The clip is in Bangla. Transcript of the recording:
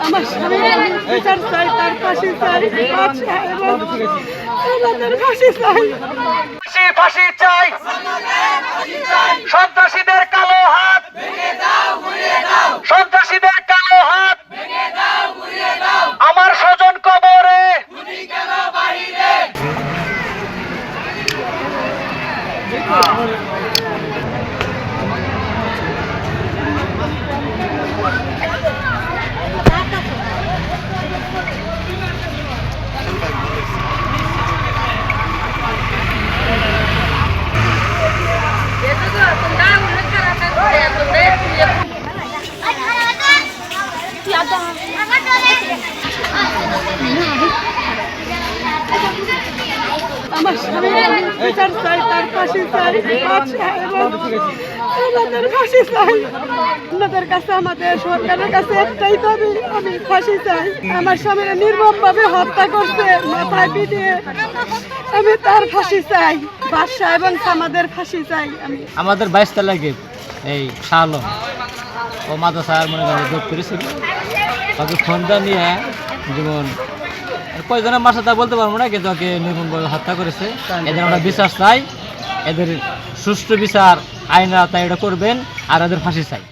আমার স্বামী বিচার চাই, তার ফাঁসি চাই, বাদশা এবং আমাদের ফাঁসি চাই। ফাঁসি চাই, সন্ত্রাসীদের কালো হাত, সন্ত্রাসীদের কালো হাত, আমার স্বজন কবরে আমার স্বামী বিচার চাই, তার ফাঁসি চাই, বাদশা এবং আমাদের ফাঁসি চাই। আপনাদের কাছে, আমাদের সরকারের কাছে একটাই দাবি, আমি ফাঁসি চাই। আমার স্বামীরা নির্মমভাবে হত্যা করছে, মাথায় পিটিয়ে, আমি তার ফাঁসি চাই। বাদশা এবং আমাদের ফাঁসি চাই। আমাদের 22 তলা গেট এই শালম ও মাদ্রাসার মনে করেন যোগ করেছিল, তাকে ফোনটা নিয়ে যেমন কয়জনের মার সাথে বলতে পারবো না, কিন্তু ওকে নির্মমভাবে হত্যা করেছে। এদের আমরা বিচার চাই, এদের সুষ্ঠু বিচার আইনরা তাই এটা করবেন, আর এদের ফাঁসি চাই।